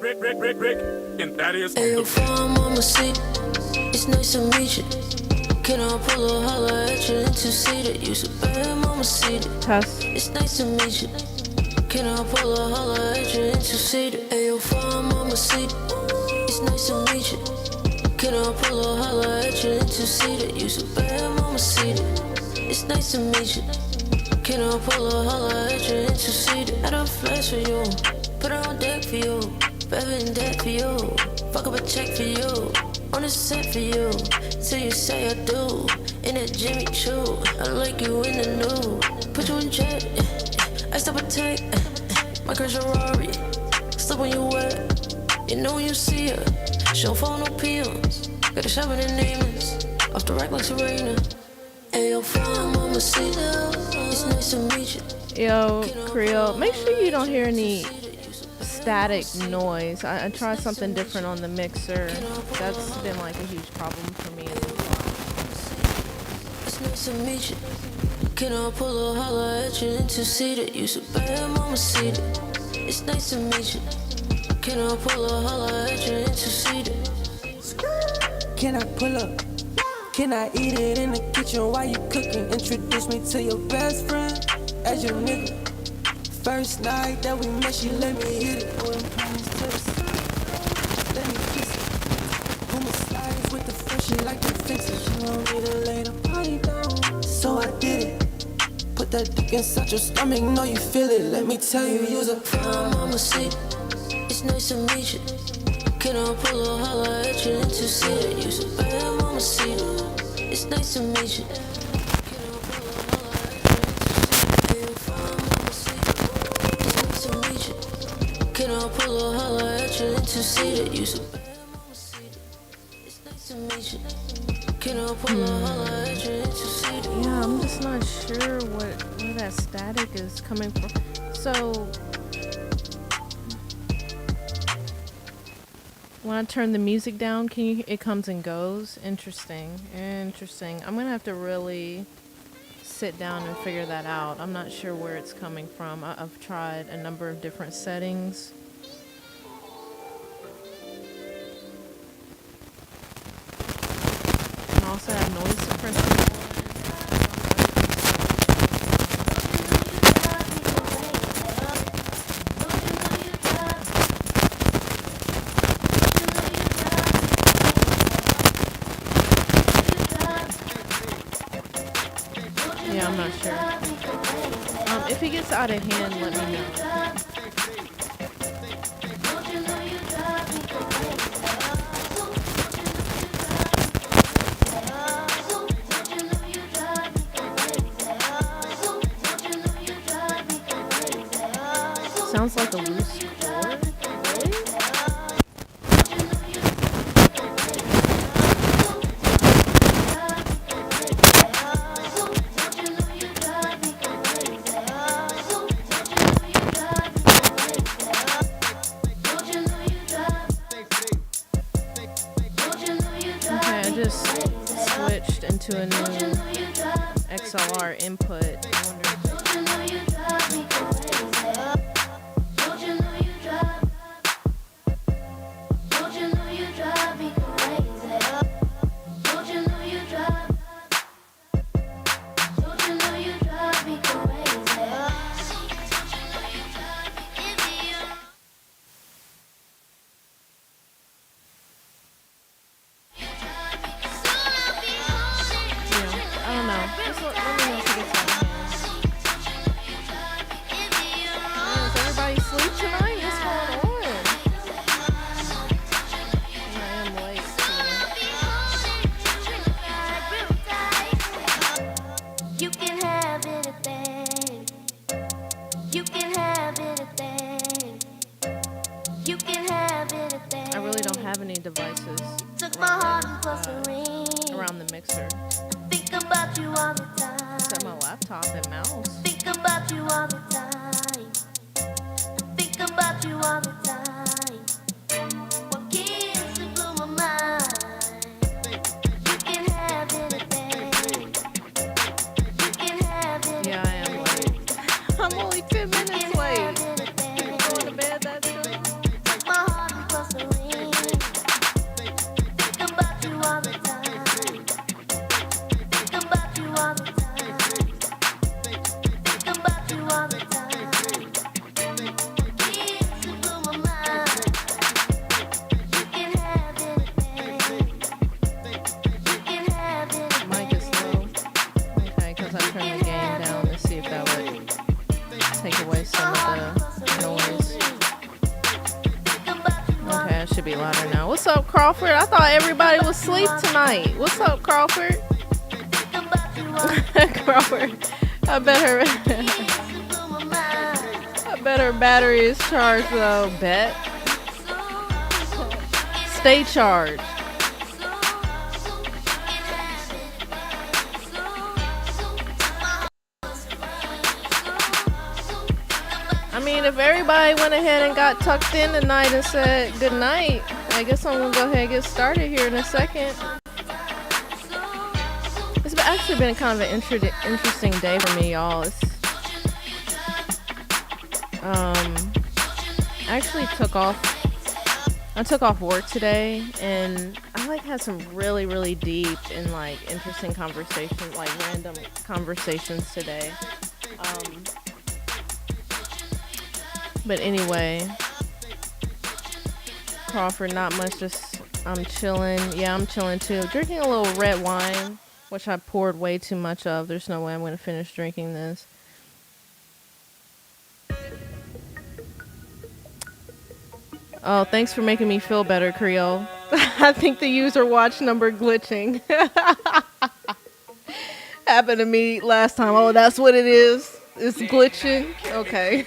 And that is Hey, yo, farm on my seat. It's nice to meet you. Can I pull a holler at you and to see that you so bad, mama see it. Test. It's nice to meet you. Can I pull a holler at you and to see that? Hey, yo, farm on my seat. It's nice to meet you. Can I pull a holler at you and to see that you so bad, mama see it. It's nice to meet you. Can I pull a holler at you and to see that? I don't flash for you. Put it on deck for you. Better in debt for you. Fuck up a check for you. On the set for you. Till you say I do. In that Jimmy Choo. I like you in the nude. Put you in jet. I stop a tech. My girl's a Rari. Slip when you wet. You know when you see her. She don't fall no peons. Got a shop in the nameless. Off the rack like Serena. Ayo, fam, I'ma see that. It's nice to meet you. Yo, Creole, make sure you don't hear any static noise. I tried something different on the mixer. That's been like a huge problem for me. It's nice to meet you. Can I pull a holler at you and to see that you so bad, mama see it. It's nice to meet you. Can I pull a holler at you and to see that? Can I pull up? Can I eat it in the kitchen while you cooking? Introduce me to your best friend as your nigga. First night that we met, she let me hit it. Let me kiss it. Pull my slides with the fresh, she like to fix it. She want me to lay the body down, so I did it. Put that dick inside your stomach, know you feel it. Let me tell you, you's a prime mama seat. It's nice to meet you. Can I pull a holler at you and to see that you so bad, mama see it. It's nice to meet you. Can I pull a holler at you and to see that you so bad, mama see it. It's nice to meet you. Can I pull a holler at you and to see that? Yeah, I'm just not sure where that static is coming from. So when I turn the music down, it comes and goes. Interesting. I'm gonna have to really sit down and figure that out. I'm not sure where it's coming from. I've tried a number of different settings. And also have noise suppression. Yeah, I'm not sure. If it gets out of hand, let me know. Sounds like a loose chord. Really? To a new XLR input. I wonder. Around the mixer. Think about you all the time. Except my laptop and mouse. Think about you all the time. Think about you all the time. What keeps to blow my mind? You can have anything. You can have anything. Yeah, I am late. I'm only 10 minutes late. Going to bed that soon? My heart turn the gain down and see if that would take away some of the noise. Okay, it should be louder now. What's up, Crawford? I thought everybody was asleep tonight. What's up, Crawford? Crawford, I bet her battery is charged though. Bet. Stay charged. I mean, if everybody went ahead and got tucked in tonight and said good night, I guess I'm gonna go ahead and get started here in a second. It's actually been kind of an interesting day for me, y'all. I actually took off work today, and I like had some really deep and like interesting conversations, like random conversations today. But anyway, Crawford, not much, just I'm chilling. Yeah, I'm chilling too. Drinking a little red wine, which I poured way too much of. There's no way I'm going to finish drinking this. Oh, thanks for making me feel better, Creole. I think the user watch number glitching. Happened to me last time. Oh, that's what it is? It's glitching? Okay.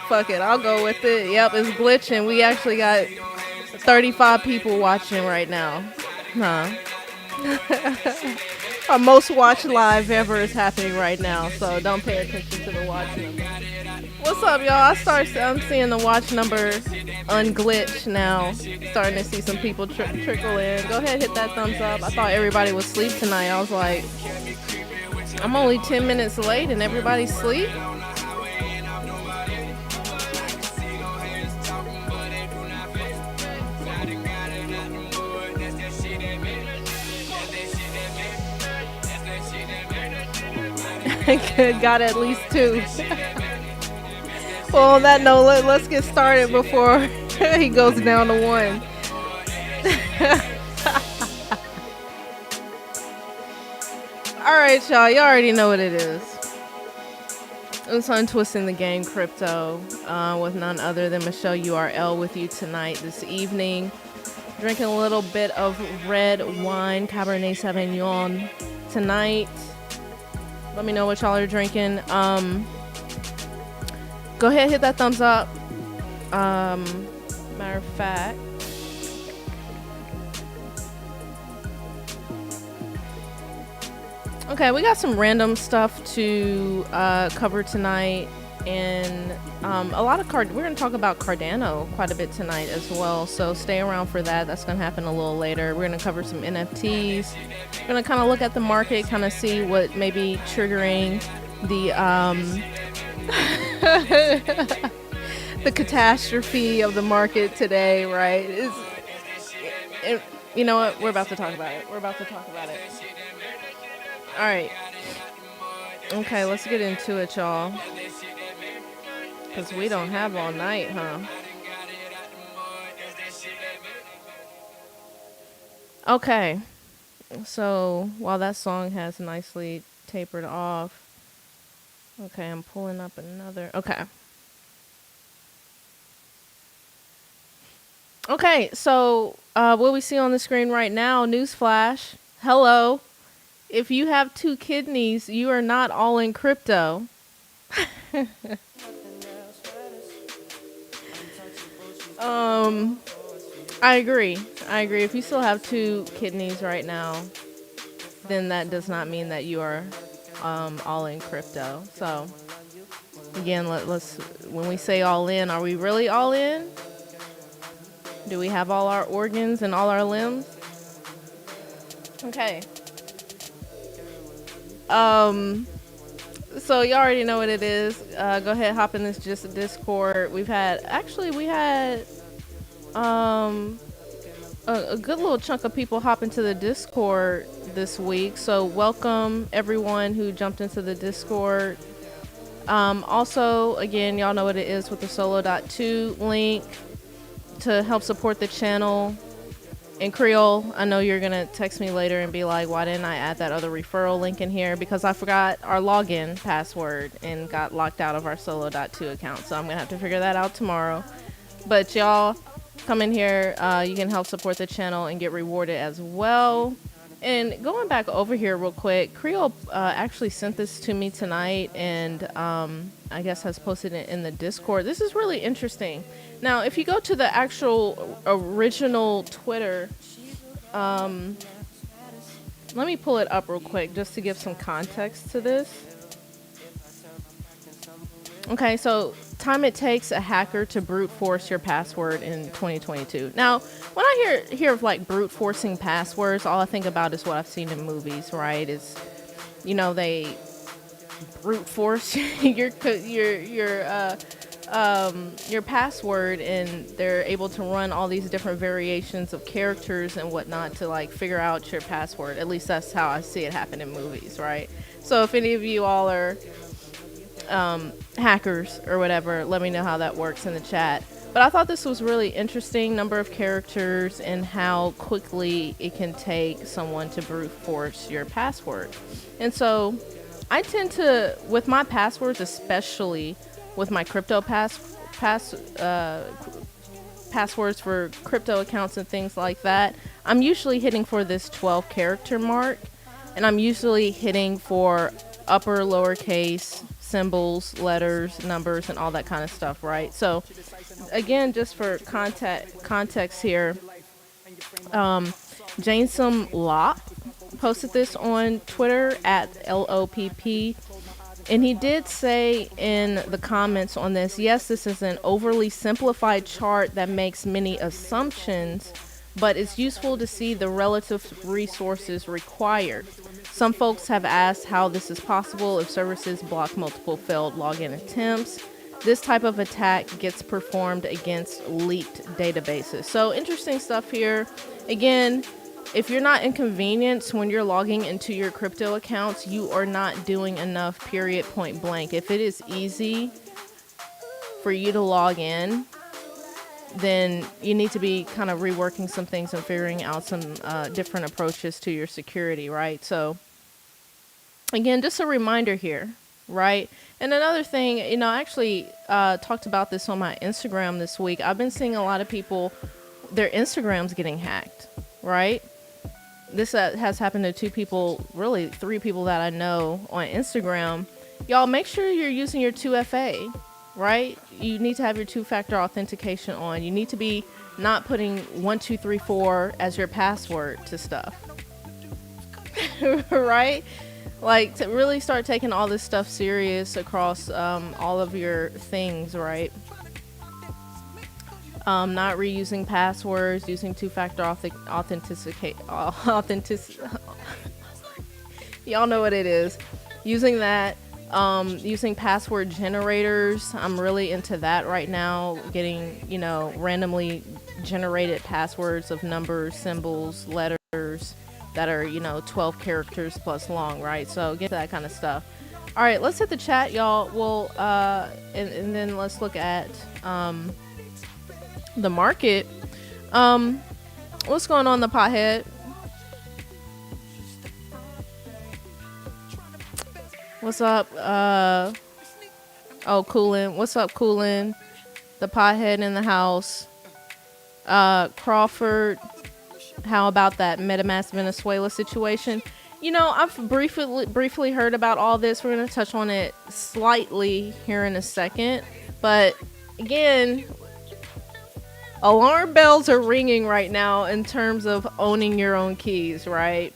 Fuck it, I'll go with it. Yep, it's glitching. We actually got 35 people watching right now. Huh. Our most watched live ever is happening right now, so don't pay attention to the watch number. What's up, y'all? I'm seeing the watch number unglitch now. Starting to see some people trickle in. Go ahead, hit that thumbs up. I thought everybody was asleep tonight. I was like, I'm only 10 minutes late and everybody's asleep? Got at least 2. Well, on that note, let's get started before he goes down to 1. All right, y'all. You already know what it is. It's Untwisting the Game Crypto with none other than Michelle URL with you tonight, this evening. Drinking a little bit of red wine, Cabernet Sauvignon tonight. Let me know what y'all are drinking. Go ahead, hit that thumbs up. Matter of fact, okay, we got some random stuff to cover tonight, and a lot of we're going to talk about Cardano quite a bit tonight as well, so stay around for that. That's going to happen a little later. We're going to cover some NFTs. We're going to kind of look at the market, kind of see what may be triggering the the catastrophe of the market today, right? You know what? We're about to talk about it. All right. Okay, let's get into it, y'all. Because we don't have all night, huh? Okay. So, while that song has nicely tapered off, okay, I'm pulling up another. Okay, so what we see on the screen right now, newsflash. Hello. If you have 2 kidneys, you are not all in crypto. I agree. If you still have 2 kidneys right now, then that does not mean that you are all in crypto. So again, let's when we say all in, are we really all in? Do we have all our organs and all our limbs? Okay. So you already know what it is. Go ahead, hop in this Discord. We had a good little chunk of people hop into the Discord this week. So welcome everyone who jumped into the Discord. Also, again, y'all know what it is with the solo.2 link to help support the channel And Creole, I know you're going to text me later and be like, why didn't I add that other referral link in here? Because I forgot our login password and got locked out of our solo.2 account. So I'm going to have to figure that out tomorrow. But y'all, come in here. You can help support the channel and get rewarded as well. And going back over here real quick, Creole actually sent this to me tonight and I guess has posted it in the Discord. This is really interesting. Now, if you go to the actual original Twitter, let me pull it up real quick just to give some context to this. Okay, so time it takes a hacker to brute force your password in 2022. Now, when I hear of like brute forcing passwords, all I think about is what I've seen in movies, right? Is, you know, they brute force your password, and they're able to run all these different variations of characters and whatnot to like figure out your password. At least that's how I see it happen in movies, right? So if any of you all are hackers or whatever, let me know how that works in the chat. But I thought this was really interesting, number of characters and how quickly it can take someone to brute force your password. And so I tend to, with my passwords, especially with my crypto passwords for crypto accounts and things like that, I'm usually hitting for this 12 character mark, and I'm usually hitting for upper, lowercase, symbols, letters, numbers, and all that kind of stuff, right? So again, just for context here, Janesom Lop posted this on Twitter at LOPP, and he did say in the comments on this, yes, this is an overly simplified chart that makes many assumptions, but it's useful to see the relative resources required. Some folks have asked how this is possible if services block multiple failed login attempts. This type of attack gets performed against leaked databases. So interesting stuff here. Again, if you're not inconvenienced when you're logging into your crypto accounts, you are not doing enough, period, point blank. If it is easy for you to log in, then you need to be kind of reworking some things and figuring out some different approaches to your security, right? So again, just a reminder here, right? And another thing, you know, I actually talked about this on my Instagram this week. I've been seeing a lot of people, their Instagrams getting hacked, right? This has happened to 2 people, really 3 people that I know on Instagram. Y'all, make sure you're using your 2FA, right? You need to have your 2-factor authentication on. You need to be not putting 1234 as your password to stuff, right? Like, to really start taking all this stuff serious across all of your things, right? Not reusing passwords, using 2-factor authenticity. Y'all know what it is. Using that. Using password generators. I'm really into that right now. Getting, you know, randomly generated passwords of numbers, symbols, letters that are, you know, 12 characters plus long, right? So get that kind of stuff. All right, let's hit the chat, y'all. We'll and then let's look at the market. What's going on, the pothead? What's up? Oh, Coolin. What's up, Coolin? The pothead in the house. Crawford. How about that MetaMask Venezuela situation? You know, I've briefly heard about all this. We're going to touch on it slightly here in a second. But again, alarm bells are ringing right now in terms of owning your own keys, right?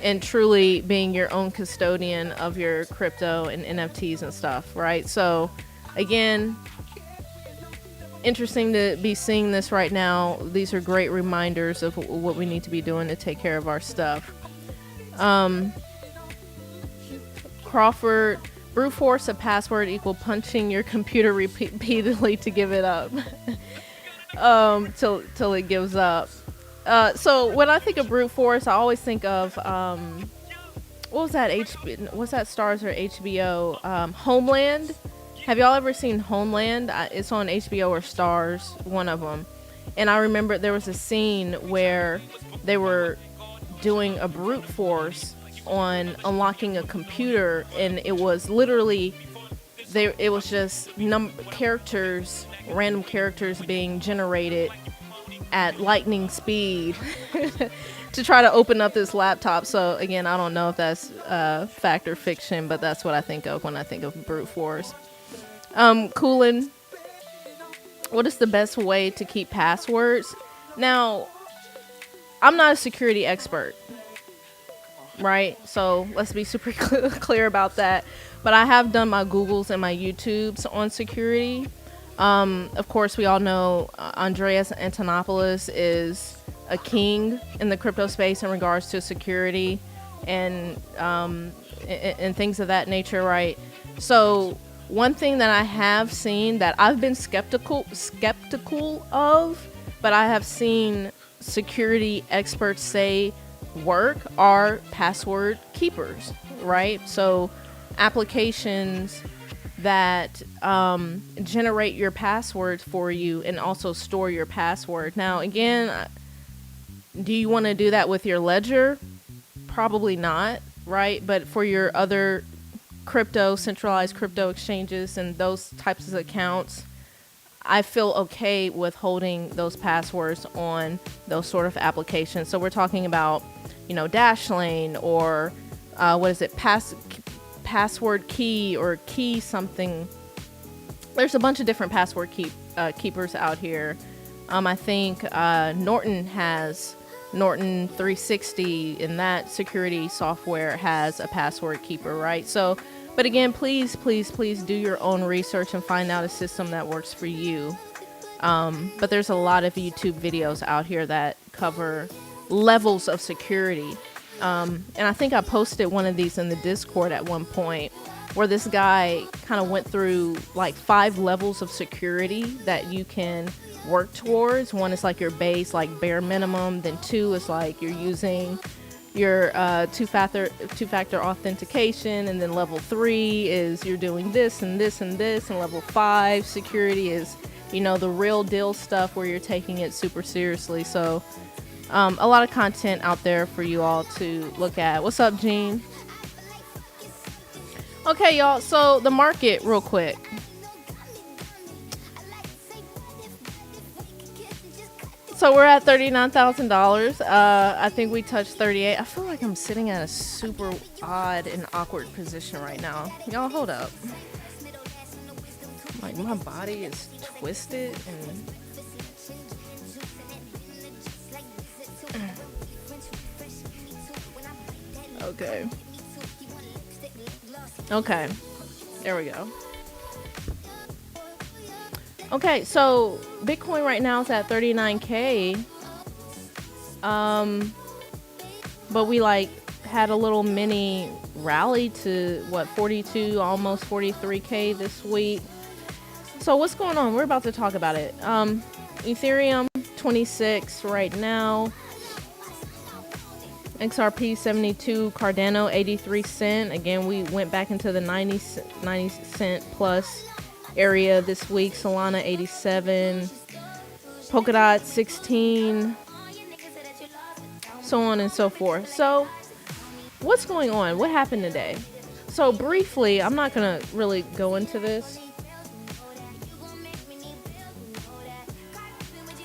And truly being your own custodian of your crypto and NFTs and stuff, right? So again, interesting to be seeing this right now. These are great reminders of what we need to be doing to take care of our stuff. Crawford, brute force a password equal punching your computer repeatedly to give it up. Till it gives up. So when I think of brute force, I always think of what was that Stars or HBO? Homeland. Have y'all ever seen Homeland? It's on HBO or Stars, one of them. And I remember there was a scene where they were doing a brute force on unlocking a computer, and it was literally it was just characters, random characters being generated at lightning speed to try to open up this laptop. So again, I don't know if that's fact or fiction, but that's what I think of when I think of brute force. Coolin, what is the best way to keep passwords? Now, I'm not a security expert, right? So let's be super clear about that. But I have done my Googles and my YouTubes on security. Of course, we all know Andreas Antonopoulos is a king in the crypto space in regards to security and things of that nature, right? So one thing that I have seen that I've been skeptical of, but I have seen security experts say work, are password keepers, right? So applications that generate your passwords for you and also store your password. Now, again, do you want to do that with your ledger? Probably not, right? But for your other centralized crypto exchanges and those types of accounts, I feel okay with holding those passwords on those sort of applications. So we're talking about, Dashlane or password key or key something. There's a bunch of different password keepers out here. I think Norton has Norton 360, and that security software has a password keeper, right? So, but again, please do your own research and find out a system that works for you. But there's a lot of YouTube videos out here that cover levels of security. And I think I posted one of these in the Discord at one point where this guy kind of went through like 5 levels of security that you can work towards. One is like your base, like bare minimum. Then 2 is like you're using your two-factor authentication. And then level 3 is you're doing this and this and this. And level 5 security is, the real deal stuff where you're taking it super seriously. So a lot of content out there for you all to look at. What's up, Gene? Okay, y'all. So the market, real quick. So we're at $39,000. I think we touched 38. I feel like I'm sitting at a super odd and awkward position right now. Y'all, hold up. Like, my body is twisted and... Okay. There we go. Okay, so Bitcoin right now is at 39K. But we had a little mini rally to 42, almost 43K this week. So what's going on? We're about to talk about it. Ethereum 26 right now. XRP 72, Cardano 83 cent. Again, we went back into the 90 cent plus area this week. Solana 87, Polkadot 16, so on and so forth. So what's going on? What happened today? So briefly, I'm not gonna really go into this,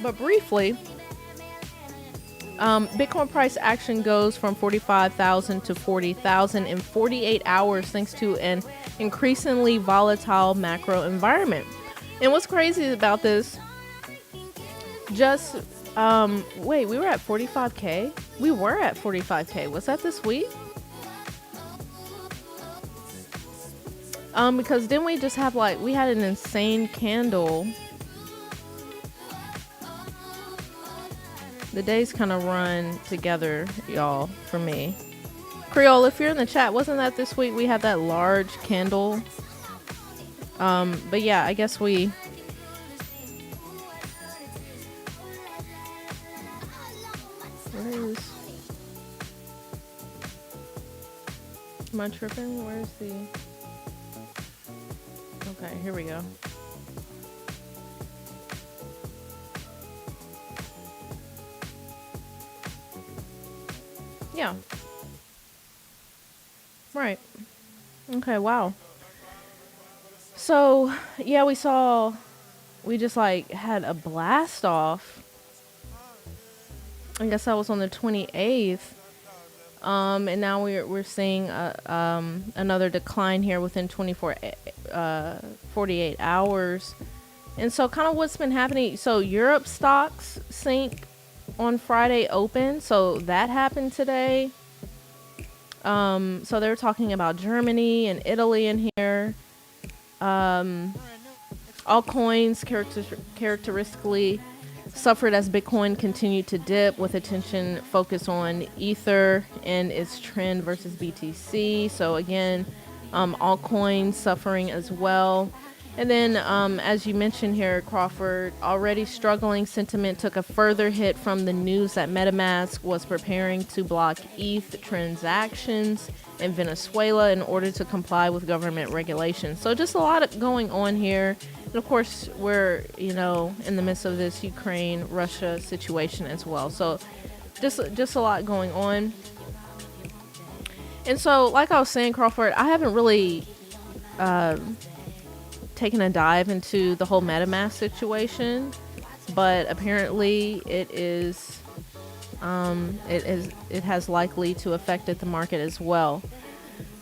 but briefly, Bitcoin price action goes from 45,000 to 40,000 in 48 hours thanks to an increasingly volatile macro environment. And what's crazy about this, wait, we were at 45K? We were at 45K. Was that this week? Because didn't we just have we had an insane candle. The days kind of run together, y'all, for me. Creole, if you're in the chat, wasn't that this week we had that large candle? But yeah, I guess we... Where is... Am I tripping? Where's the... Okay, here we go. Yeah. Right. Okay. Wow. So yeah, we just like had a blast off. I guess that was on the 28th. And now we're seeing another decline here within 48 hours. And so kind of what's been happening. So Europe stocks sink on Friday open. So that happened today. So they're talking about Germany and Italy in here. All coins characteristically suffered as Bitcoin continued to dip, with attention focused on Ether and its trend versus BTC. So again, all coins suffering as well. And then, as you mentioned here, Crawford, already struggling sentiment took a further hit from the news that MetaMask was preparing to block ETH transactions in Venezuela in order to comply with government regulations. So just a lot going on here. And of course, we're, in the midst of this Ukraine-Russia situation as well. So just a lot going on. And so, like I was saying, Crawford, I haven't really taken a dive into the whole MetaMask situation, but apparently it has likely to affected the market as well.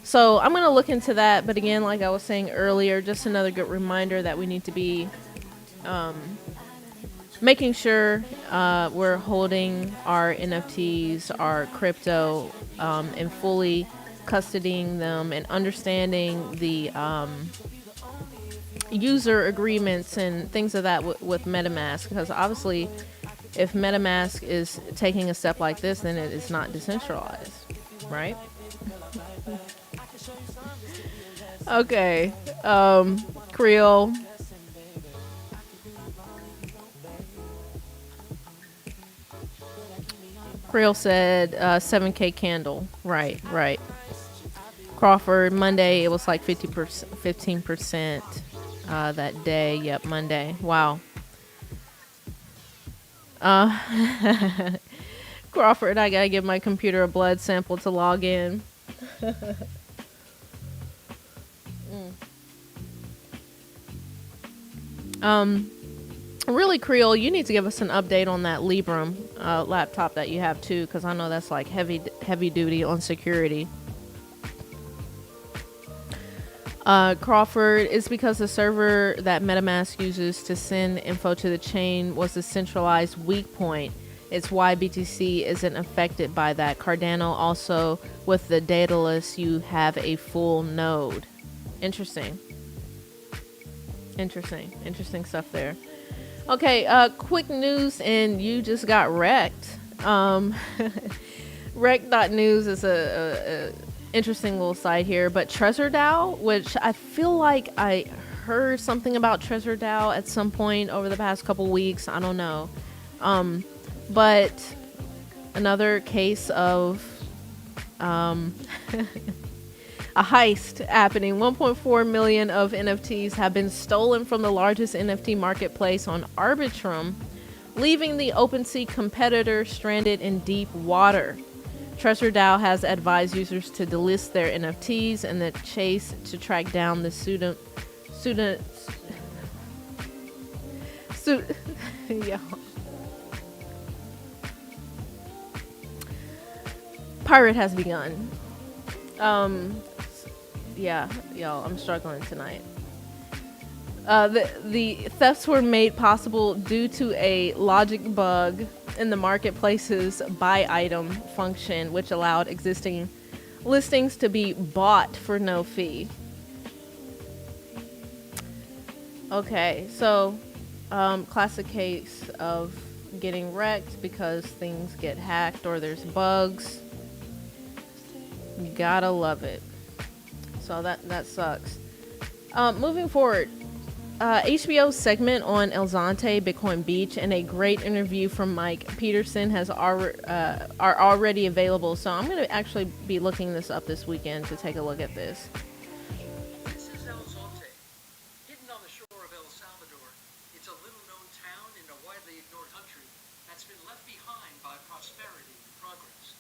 So I'm going to look into that. But again, like I was saying earlier, just another good reminder that we need to be making sure we're holding our NFTs, our crypto, and fully custodying them and understanding the user agreements and things of that with MetaMask. Because obviously, if MetaMask is taking a step like this, then it is not decentralized, right? Okay, Creole. Creole said 7K candle. Right. Crawford, Monday, it was like 15% that day. Yep, Monday. Wow. Crawford, I gotta give my computer a blood sample to log in. Really, Creole, you need to give us an update on that Librem laptop that you have too, because I know that's like heavy duty on security. Crawford, is because the server that MetaMask uses to send info to the chain was a centralized weak point. It's why BTC isn't affected by that. Cardano also, with the dataless, you have a full node. Interesting stuff there. Okay, quick news, and you just got REKT. REKT.news is a interesting little site here, but TrezorDAO, which I feel like I heard something about TrezorDAO at some point over the past couple weeks. I don't know. But another case of a heist happening. 1.4 million of NFTs have been stolen from the largest NFT marketplace on Arbitrum, leaving the OpenSea competitor stranded in deep water. TrezorDAO has advised users to delist their NFTs in the chase to track down the yeah. Pirate has begun. Yeah, y'all, I'm struggling tonight. The thefts were made possible due to a logic bug in the marketplace's buy item function, which allowed existing listings to be bought for no fee. Okay, so classic case of getting wrecked because things get hacked or there's bugs. You gotta love it. So that sucks. Moving forward, HBO's segment on El Zante, Bitcoin Beach, and a great interview from Mike Peterson are already available. So I'm going to actually be looking this up this weekend to take a look at this. This is El Zante, hidden on the shore of El Salvador. It's a little-known town in a widely ignored country that's been left behind by prosperity and progress.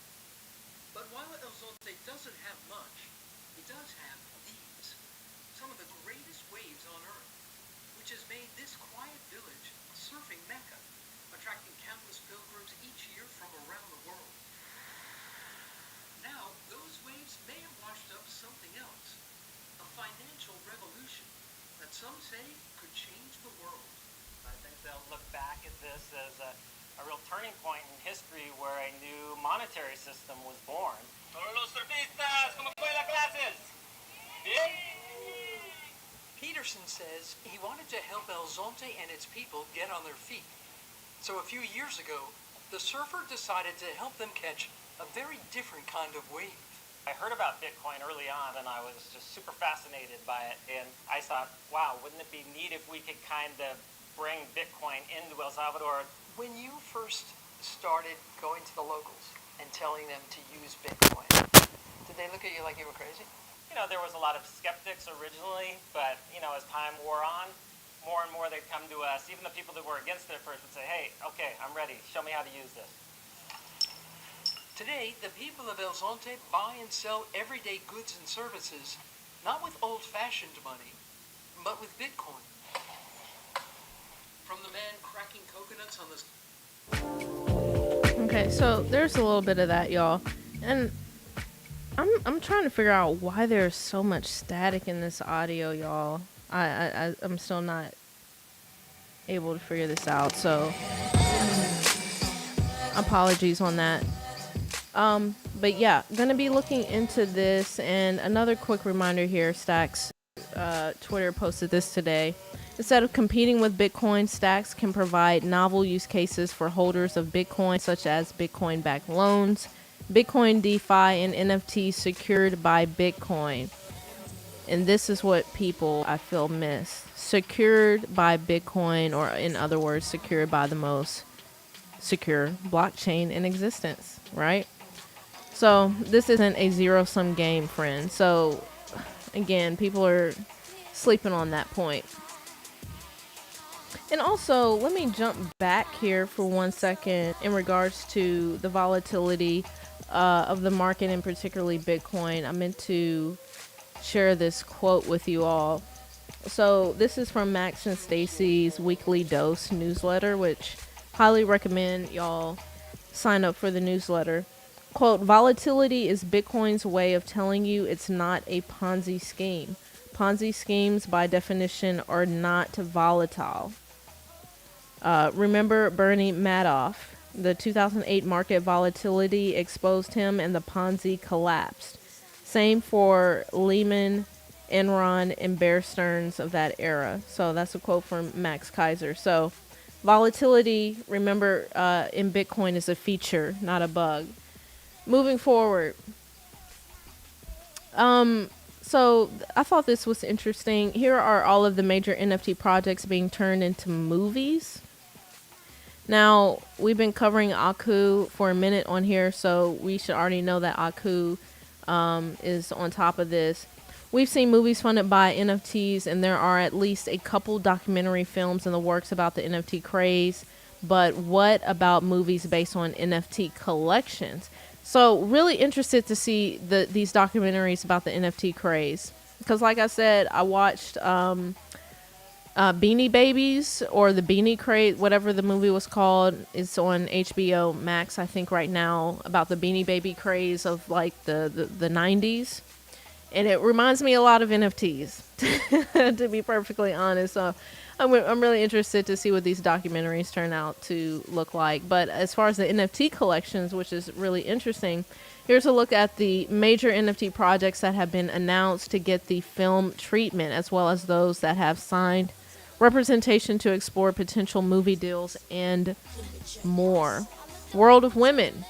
monetary system was born. Todos los surfistas, ¿cómo fue la clases? Bien? Peterson says he wanted to help El Zonte and its people get on their feet. So a few years ago, the surfer decided to help them catch a very different kind of wave. I heard about Bitcoin early on, and I was just super fascinated by it. And I thought, wow, wouldn't it be neat if we could kind of bring Bitcoin into El Salvador? When you first started going to the locals and telling them to use Bitcoin, did they look at you like you were crazy? You know, there was a lot of skeptics originally, but, you know, as time wore on, more and more they'd come to us. Even the people that were against it at first would say, hey, okay, I'm ready. Show me how to use this. Today, the people of El Zonte buy and sell everyday goods and services, not with old-fashioned money, but with Bitcoin. From the man cracking coconuts on the... Okay, so there's a little bit of that, y'all. And I'm trying to figure out why there's so much static in this audio, y'all. I'm still not able to figure this out, so apologies on that. But yeah, gonna be looking into this. And another quick reminder here, Stacks Twitter posted this today. Instead of competing with Bitcoin, Stacks can provide novel use cases for holders of Bitcoin, such as Bitcoin-backed loans, Bitcoin DeFi, and NFTs secured by Bitcoin. And this is what people, I feel, miss. Secured by Bitcoin, or in other words, secured by the most secure blockchain in existence, right? So this isn't a zero-sum game, friend. So again, people are sleeping on that point. And also, let me jump back here for 1 second in regards to the volatility of the market, and particularly Bitcoin. I meant to share this quote with you all. So this is from Max and Stacy's Weekly Dose newsletter, which highly recommend y'all sign up for the newsletter. Quote, volatility is Bitcoin's way of telling you it's not a Ponzi scheme. Ponzi schemes, by definition, are not volatile. Remember Bernie Madoff? The 2008 market volatility exposed him and the Ponzi collapsed. Same for Lehman, Enron, and Bear Stearns of that era. So that's a quote from Max Kaiser. So volatility, remember, in Bitcoin is a feature, not a bug. Moving forward. So I thought this was interesting. Here are all of the major NFT projects being turned into movies. Now, we've been covering Aku for a minute on here, so we should already know that Aku is on top of this. We've seen movies funded by NFTs, and there are at least a couple documentary films in the works about the NFT craze. But what about movies based on NFT collections? So really interested to see these documentaries about the NFT craze. Because like I said, I watched Beanie Babies, or the Beanie Craze, whatever the movie was called. It's on HBO Max, I think, right now, about the Beanie Baby craze of like the 90s. And it reminds me a lot of NFTs, to be perfectly honest. So I'm really interested to see what these documentaries turn out to look like. But as far as the NFT collections, which is really interesting, here's a look at the major NFT projects that have been announced to get the film treatment, as well as those that have signed representation to explore potential movie deals and more. World of Women.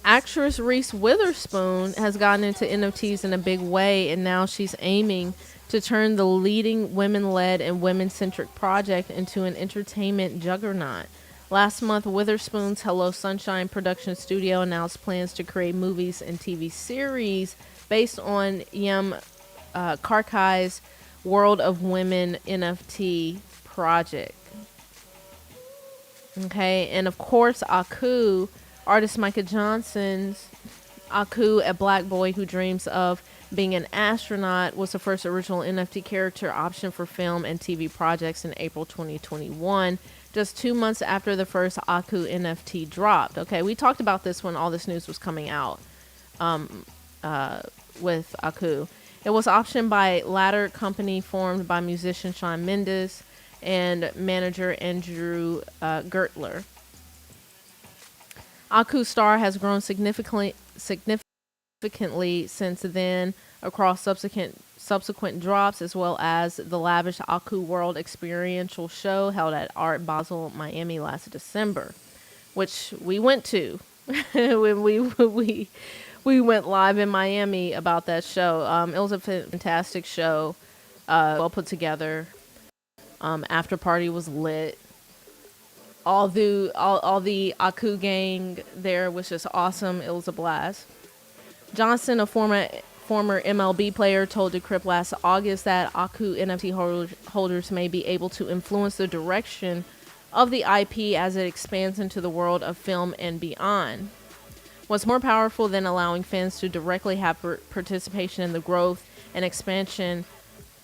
Actress Reese Witherspoon has gotten into NFTs in a big way, and now she's aiming to turn the leading women-led and women-centric project into an entertainment juggernaut. Last month, Witherspoon's Hello Sunshine production studio announced plans to create movies and TV series based on Yam Karkai's World of Women NFT project. Okay, and of course, Aku, artist Micah Johnson's Aku, a black boy who dreams of being an astronaut, was the first original NFT character option for film and TV projects in April 2021, just 2 months after the first Aku NFT dropped. Okay, we talked about this when all this news was coming out with Aku. It was optioned by Ladder Company, formed by musician Shawn Mendes and manager Andrew Gertler. Akustar has grown significantly since then across subsequent drops, as well as the lavish Aku World experiential show held at Art Basel, Miami last December, which we went to when we went live in Miami about that show. It was a fantastic show, well put together. After party was lit. All the Aku gang there was just awesome. It was a blast. Johnson, a former MLB player, told Decrypt last August that Aku NFT holders may be able to influence the direction of the IP as it expands into the world of film and beyond. What's more powerful than allowing fans to directly have participation in the growth and expansion?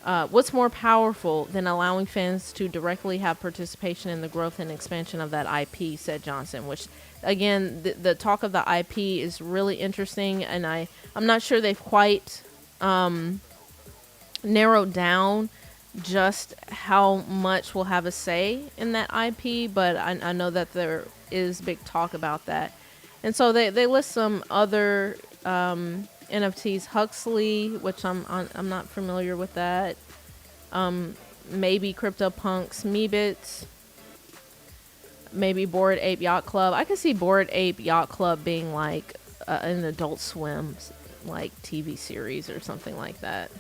What's more powerful than allowing fans to directly have participation in the growth and expansion of that IP, said Johnson, which, again, the talk of the IP is really interesting, and I'm not sure they've quite narrowed down just how much will have a say in that IP, but I know that there is big talk about that. And so they list some other NFTs, Huxley, which I'm not familiar with that. Maybe CryptoPunks, Meebits, maybe Bored Ape Yacht Club. I could see Bored Ape Yacht Club being like an Adult Swim like TV series or something like that.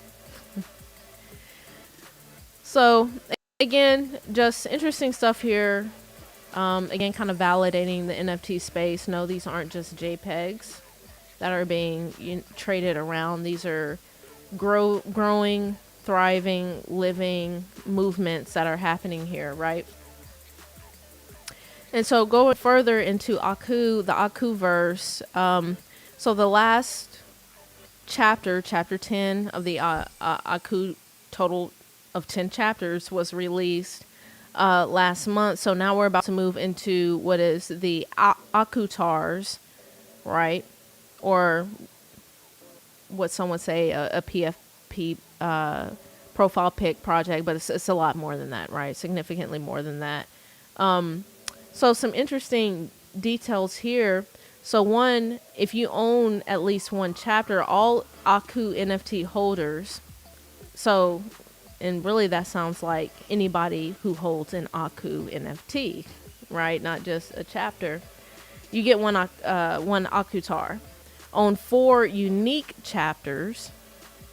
So again, just interesting stuff here. Again, kind of validating the NFT space. No, these aren't just JPEGs that are being traded around. These are growing, thriving, living movements that are happening here, right? And so going further into Aku, the Akuverse, so the last chapter 10 of the Aku total of 10 chapters was released last month. So now we're about to move into what is the Akutars, right? Or what some would say a PFP profile pic project, but it's a lot more than that, right? Significantly more than that. So some interesting details here. So one, if you own at least one chapter, all Aku NFT holders, so, and really that sounds like anybody who holds an Aku NFT, right? Not just a chapter. You get one Akutar. Own 4 unique chapters,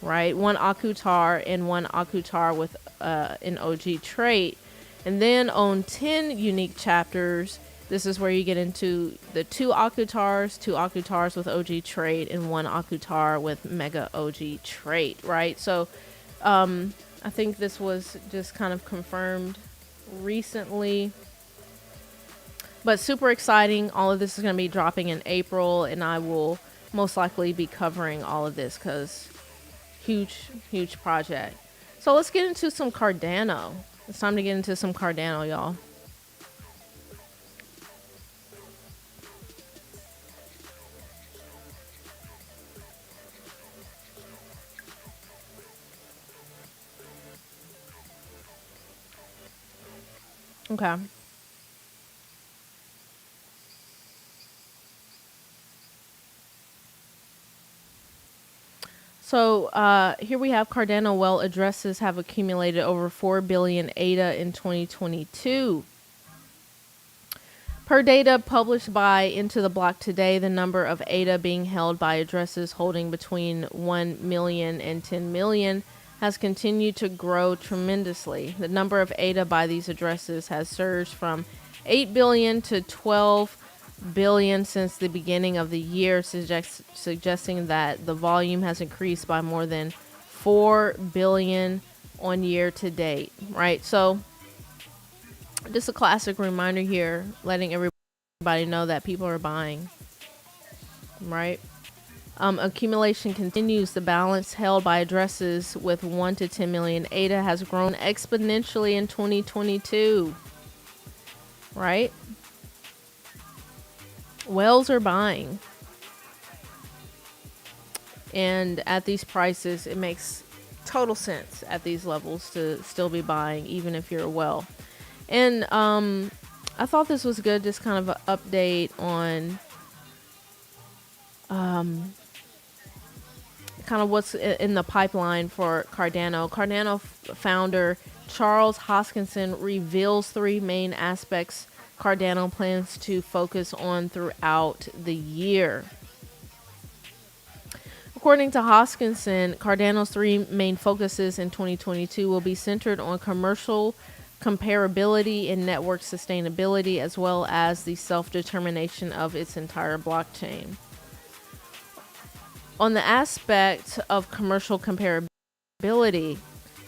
right? One Akutar and one Akutar with an OG trait. And then own 10 unique chapters. This is where you get into the 2 Akutars with OG trait, and 1 Akutar with mega OG trait, right? So I think this was just kind of confirmed recently. But super exciting. All of this is going to be dropping in April, and I will most likely be covering all of this because huge project. So let's get into some Cardano. It's time to get into some Cardano, y'all. Okay. So here we have Cardano. Well, addresses have accumulated over 4 billion ADA in 2022. Per data published by Into the Block today, the number of ADA being held by addresses holding between 1 million and 10 million has continued to grow tremendously. The number of ADA by these addresses has surged from 8 billion to 12 billion since the beginning of the year, suggesting that the volume has increased by more than 4 billion on year to date, right? So just a classic reminder here, letting everybody know that people are buying, right? Accumulation continues. The balance held by addresses with 1 to 10 million ADA has grown exponentially in 2022, right? Whales are buying. And at these prices, it makes total sense at these levels to still be buying, even if you're a whale. And I thought this was good, just kind of an update on kind of what's in the pipeline for Cardano. Cardano founder Charles Hoskinson reveals 3 main aspects Cardano plans to focus on throughout the year. According to Hoskinson, Cardano's 3 main focuses in 2022 will be centered on commercial comparability and network sustainability, as well as the self-determination of its entire blockchain. On the aspect of commercial comparability,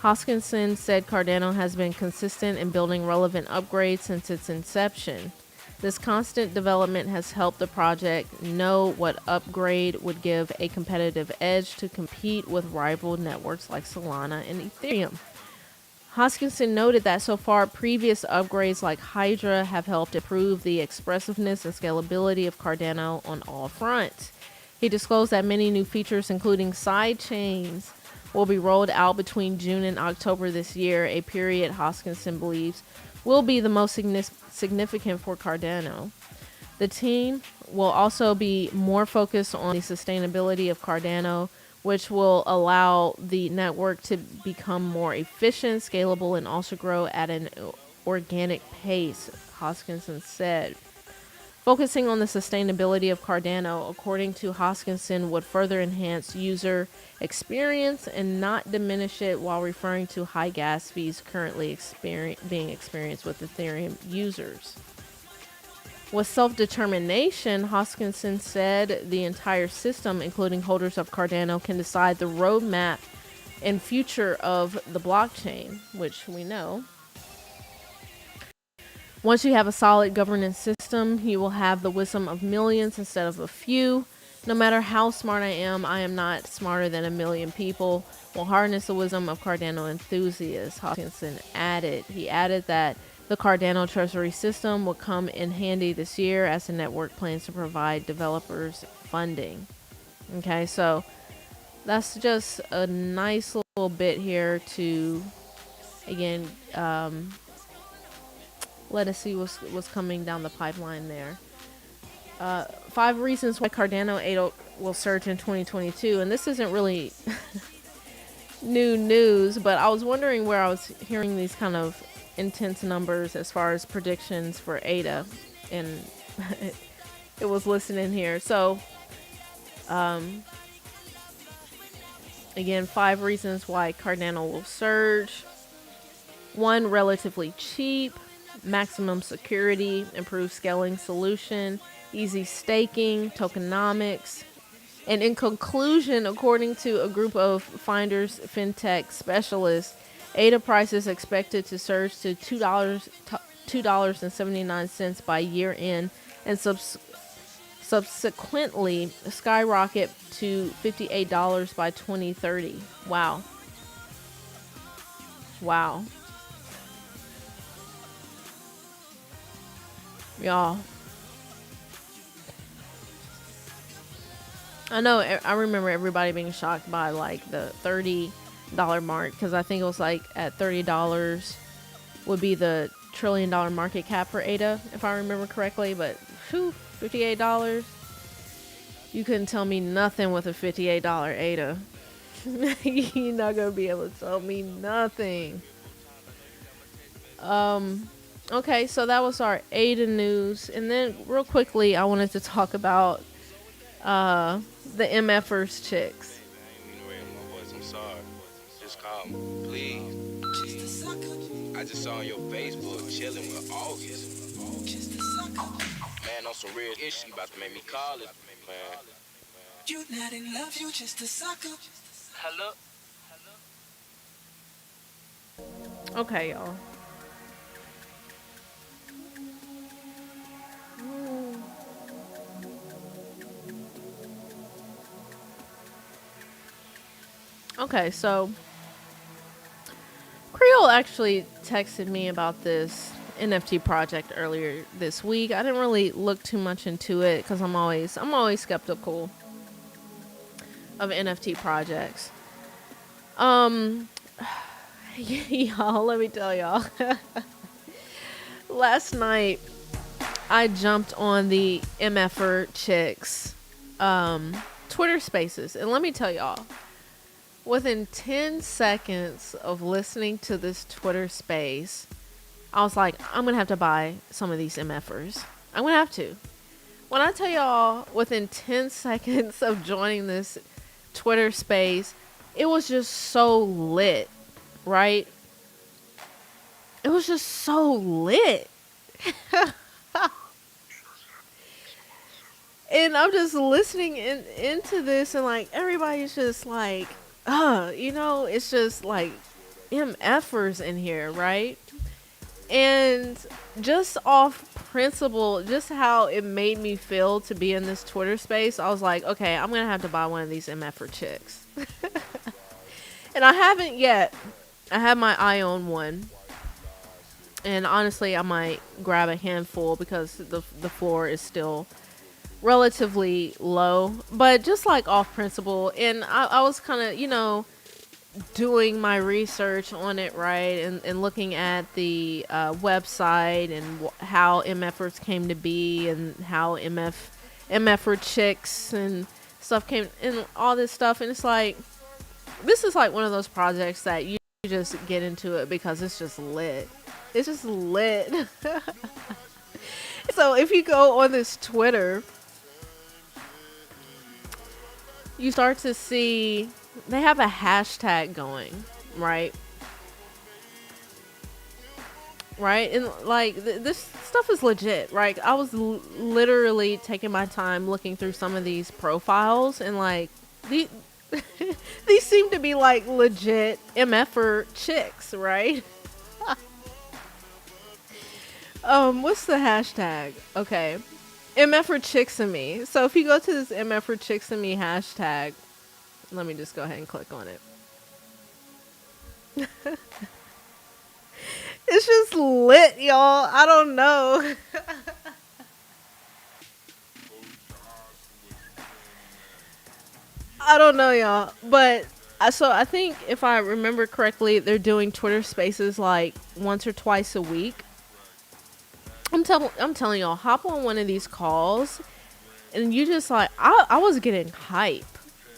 Hoskinson said Cardano has been consistent in building relevant upgrades since its inception. This constant development has helped the project know what upgrade would give a competitive edge to compete with rival networks like Solana and Ethereum. Hoskinson noted that so far, previous upgrades like Hydra have helped improve the expressiveness and scalability of Cardano on all fronts. He disclosed that many new features, including side chains, will be rolled out between June and October this year, a period Hoskinson believes will be the most significant for Cardano. The team will also be more focused on the sustainability of Cardano, which will allow the network to become more efficient, scalable, and also grow at an organic pace, Hoskinson said. Focusing on the sustainability of Cardano, according to Hoskinson, would further enhance user experience and not diminish it, while referring to high gas fees currently being experienced with Ethereum users. With self-determination, Hoskinson said the entire system, including holders of Cardano, can decide the roadmap and future of the blockchain, which we know. Once you have a solid governance system, you will have the wisdom of millions instead of a few. No matter how smart I am not smarter than a million people. Will harness the wisdom of Cardano enthusiasts, Hoskinson added. He added that the Cardano treasury system will come in handy this year as the network plans to provide developers funding. Okay, so that's just a nice little bit here to, again, let us see what's coming down the pipeline there. 5 reasons why Cardano 8 will surge in 2022. And this isn't really new news, but I was wondering where I was hearing these kind of intense numbers as far as predictions for ADA. And it was listed in here. So, again, 5 reasons why Cardano will surge. 1, relatively cheap. Maximum security, improved scaling solution, easy staking, tokenomics. And in conclusion, according to a group of Finders fintech specialists, ADA price is expected to surge to $2.79 by year end and subsequently skyrocket to $58 by 2030. Wow. Wow. Y'all, I know, I remember everybody being shocked by like the $30 mark, because I think it was like at $30 would be the $1 trillion market cap for ADA, if I remember correctly. But whew, $58, you couldn't tell me nothing with a $58 ADA. You're not gonna be able to tell me nothing. Okay, so that was our ADA news. And then real quickly, I wanted to talk about the Mfer Chicks. I'm sorry. Just call me, please. I just saw on your Facebook chilling with August. Man, on some real issue, about to make me call it, man. You not in love, you just a sucker. Hello? Okay, y'all. Okay, so Creole actually texted me about this NFT project earlier this week. I didn't really look too much into it because I'm always skeptical of NFT projects. Y'all, let me tell y'all. Last night I jumped on the Mfer Chicks Twitter Spaces, and let me tell y'all, within 10 seconds of listening to this Twitter Space, I was like, I'm gonna have to buy some of these MFers. I'm gonna have to. When I tell y'all, within 10 seconds of joining this Twitter Space, it was just so lit, right? It was just so lit. And I'm just listening into this, and like everybody's just like, it's just like MFers in here, right? And just off principle, just how it made me feel to be in this Twitter space, I was like, okay, I'm gonna have to buy one of these Mfer Chicks. And I haven't yet. I have my eye on one. And honestly, I might grab a handful because the floor is still relatively low, but just like off principle. And I was kind of, doing my research on it, right? And looking at the website and how MFers came to be, and how Mfer Chicks and stuff came, and all this stuff. And it's like, this is like one of those projects that you just get into it because it's just lit. It's just lit. So if you go on this Twitter, you start to see they have a hashtag going, right? Right? And like this stuff is legit, right? I was literally taking my time looking through some of these profiles, and like these seem to be like legit MFer chicks, right? What's the hashtag? Okay. Mfer Chicks and Me. So if you go to this Mfer Chicks and Me hashtag, let me just go ahead and click on it. It's just lit, y'all. I don't know. I don't know, y'all. But so I think if I remember correctly, they're doing Twitter Spaces like once or twice a week. I'm telling y'all, hop on one of these calls, and you just like, I was getting hype,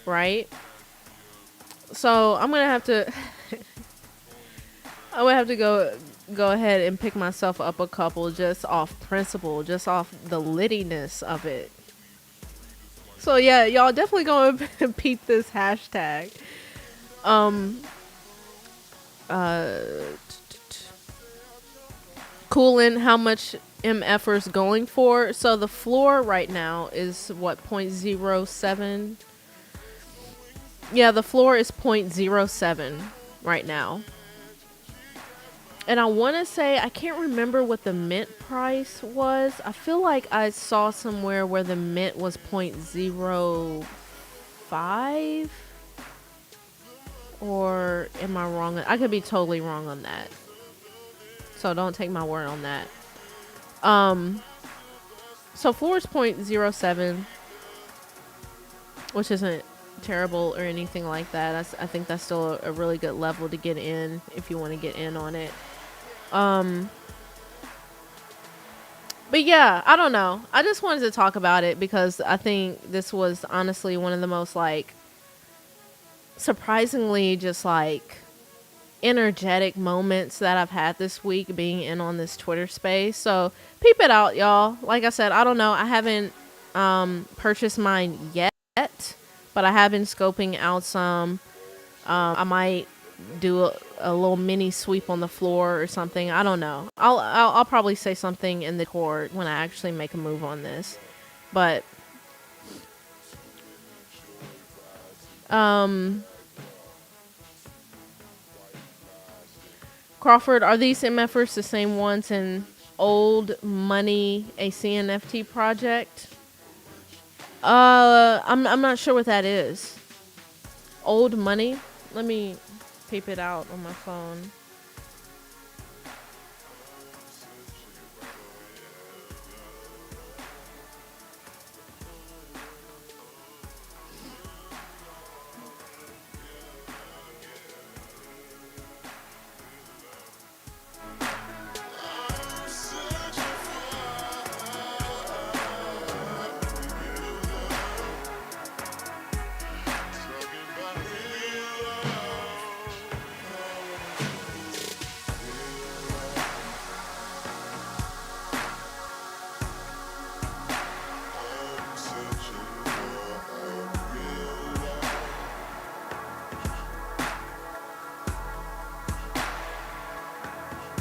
right? So I'm gonna have to go ahead and pick myself up a couple just off principle, just off the littiness of it. So yeah, y'all definitely go and peep this hashtag. Coolin, how much MFers going for? So the floor right now is what, 0.07? Yeah, the floor is 0.07 right now. And I want to say, I can't remember what the mint price was. I feel like I saw somewhere where the mint was 0.05. Or am I wrong? I could be totally wrong on that. So don't take my word on that. So floor is 0.07, which isn't terrible or anything like that. I think that's still a really good level to get in if you want to get in on it. But yeah, I don't know. I just wanted to talk about it because I think this was honestly one of the most like surprisingly just like energetic moments that I've had this week being in on this Twitter space. So peep it out, y'all. Like I said, I don't know. I haven't purchased mine yet, but I have been scoping out some. I might do a little mini sweep on the floor or something. I don't know. I'll probably say something in the court when I actually make a move on this. But Crawford, are these MFers the same ones in Old Money, a CNFT project? I'm not sure what that is. Old Money? Let me peep it out on my phone.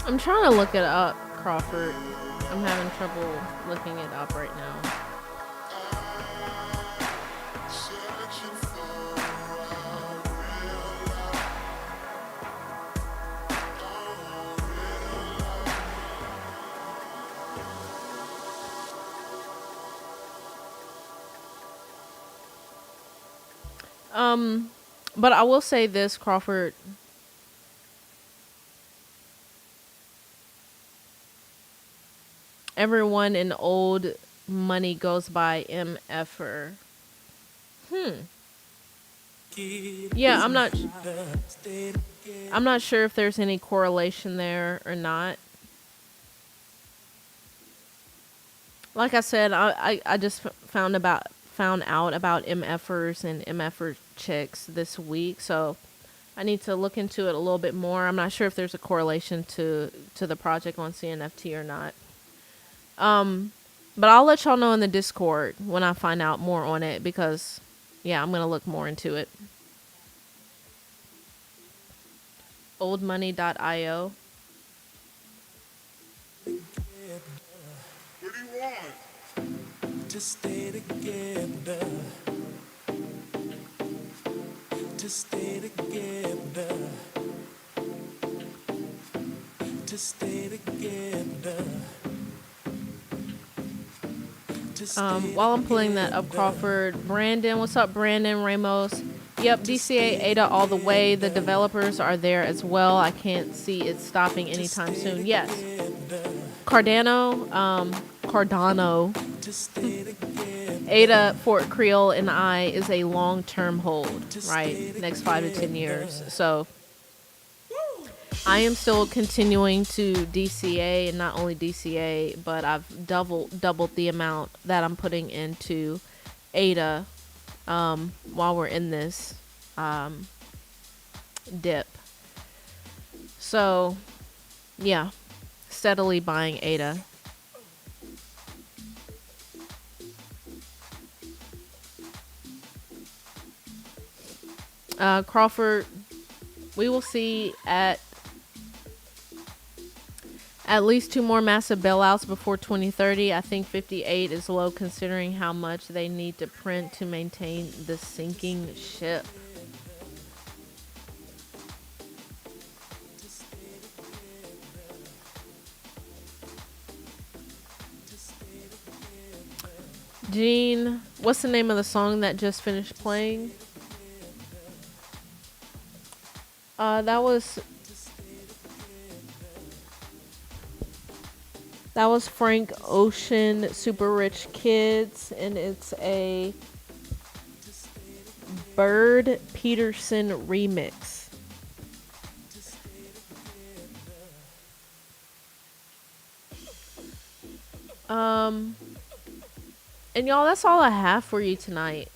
I'm trying to look it up, Crawford. I'm having trouble looking it up right now. But I will say this, Crawford. Everyone in old money goes by MFer. Yeah, I'm not sure if there's any correlation there or not. Like I said, I just found out about MFers and MFer chicks this week, so I need to look into it a little bit more. I'm not sure if there's a correlation to the project on CNFT or not. But I'll let y'all know in the Discord when I find out more on it, because yeah, I'm gonna look more into it. Oldmoney.io. What do you want? To stay together. To stay together. To stay together. While I'm pulling that up, Crawford, Brandon, what's up, Brandon Ramos? Yep, DCA ADA all the way. The developers are there as well. I can't see it stopping anytime soon. Yes. Cardano, ADA, Fort Creole, and I is a long-term hold, right? Next 5 to 10 years. So I am still continuing to DCA, and not only DCA, but I've doubled the amount that I'm putting into ADA while we're in this dip. So yeah, steadily buying ADA. Crawford, we will see at least 2 more massive bailouts before 2030. I think 58 is low considering how much they need to print to maintain the sinking ship. Gene, what's the name of the song that just finished playing? That was Frank Ocean, Super Rich Kids, and it's a Bird Peterson remix. And y'all, that's all I have for you tonight.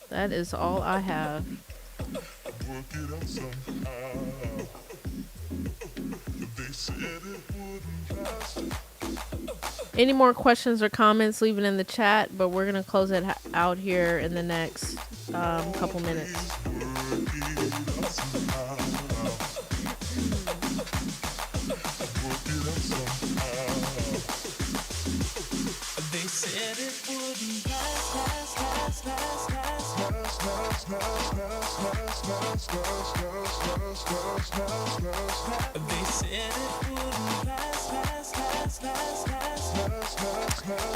That is all I have. Work it out somehow. They said it wouldn't last. Any more questions or comments, leave it in the chat, but we're going to close it out here in the next couple minutes. They said it wouldn't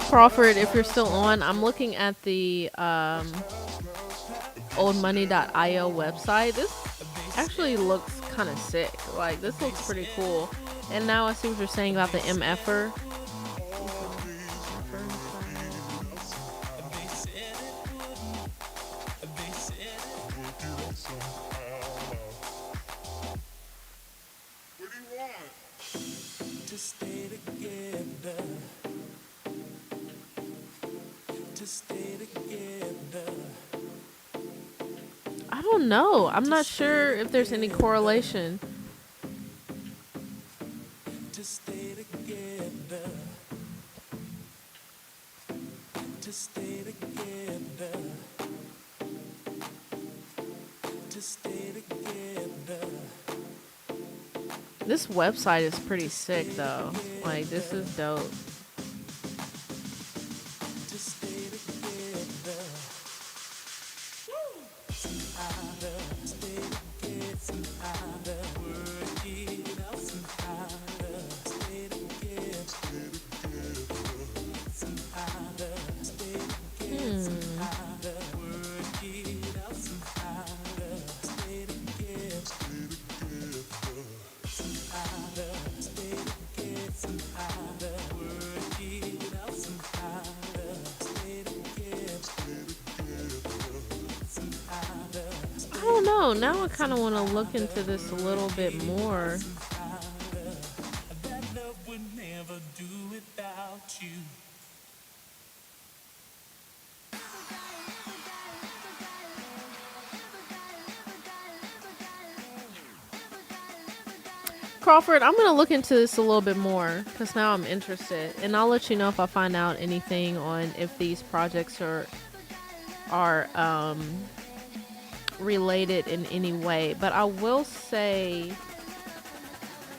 Crawford, if you're still on, I'm looking at the oldmoney.io website. This actually looks kind of sick. Like, this looks pretty cool. And now I see what you're saying about the MFer. I don't know. I'm not sure if there's any correlation. This website is pretty sick though. Like this is dope. I don't know. Now I kind of want to look into this a little bit more. Crawford, I'm going to look into this a little bit more because now I'm interested. And I'll let you know if I find out anything on if these projects are related in any way. But I will say,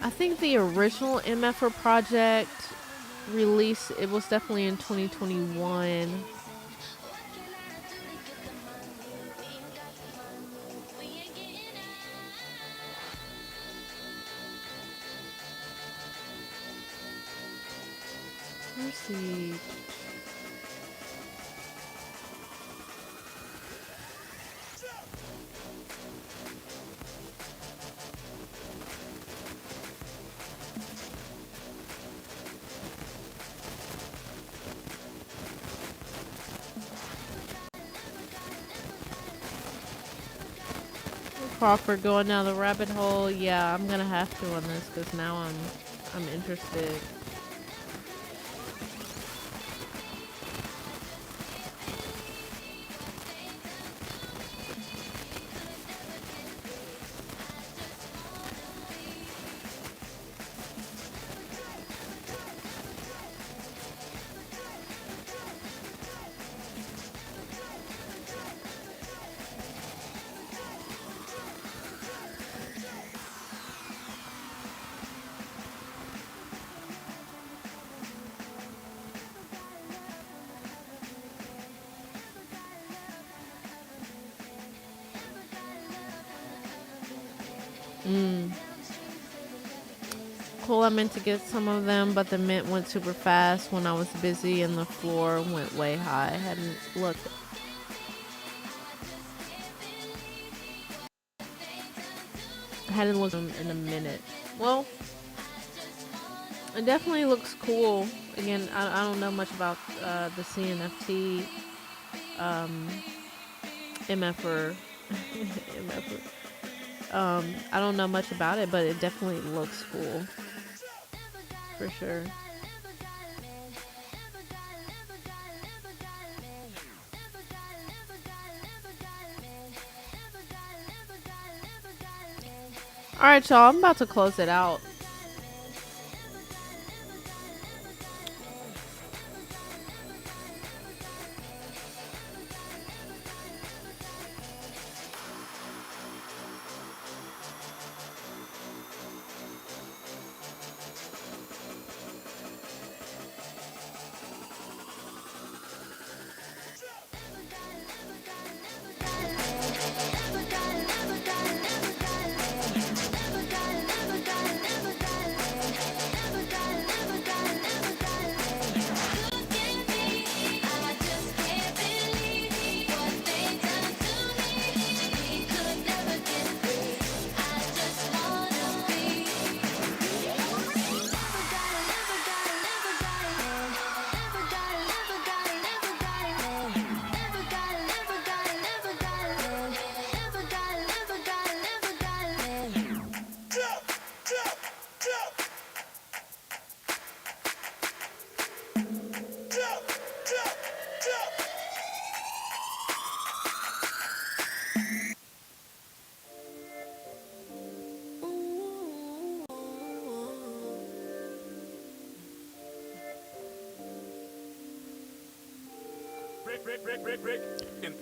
I think the original MFR project release, it was definitely in 2021. Let's see. Crawford going down the rabbit hole. Yeah, I'm gonna have to on this because now I'm interested. Cool, I meant to get some of them, but the mint went super fast when I was busy and the floor went way high. I hadn't looked. I hadn't looked in a minute. Well, it definitely looks cool. Again, I don't know much about the CNFT MFR. MFR. I don't know much about it, but it definitely looks cool. For sure. Alright, y'all, I'm about to close it out.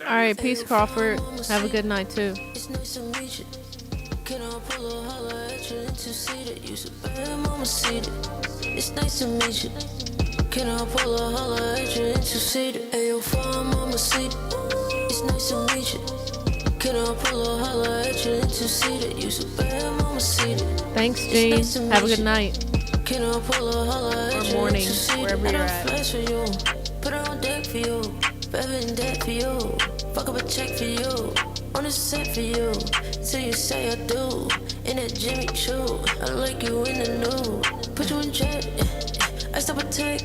Alright, peace, Crawford. Have a good night, too. It's nice to meet you. Can I pull a holler at you and to see that you's a bad mama seated? It's nice to meet you. Can I pull a holler at you and to see that? Ayo, fine mama seated. It's nice to meet you. Can I pull a holler at you and to see that you's a bad mama seated? Thanks, G. Have a good night. Can I pull a holler at you morning, and to see wherever that? you're I at. don't flash for you. Put it on deck for you. Forever in debt for you. Fuck up a check for you. On the set for you. Till you say I do. In that Jimmy Choo. I like you in the nude. Put you in jet. I stop a tech.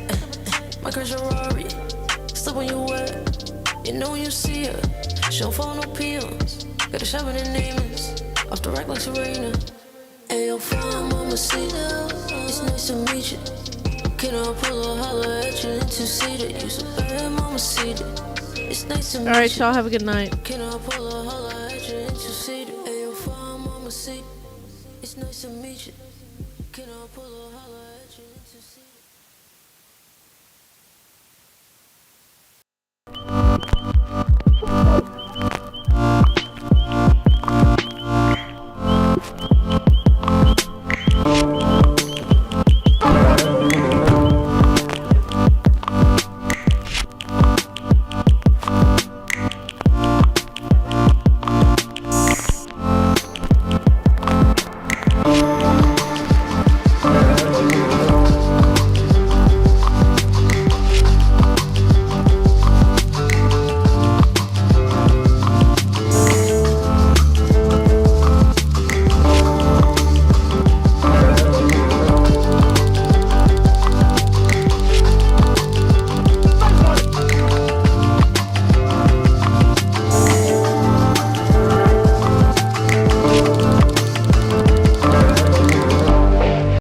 My crush a Rari. Slip when you wet. You know when you see her. She don't fall no pills. Got a shop in the nameless. Off the rack like Serena. Ayo, fine mama see that. It's nice to meet you. Can I pull a holler at you and to see that you's a bad mama see that? It's nice to meet you. All right, y'all. Have a good night. Can I pull a holler at you and to see that? Ayo, fine mama see that. It's nice to meet you. Can I pull a holler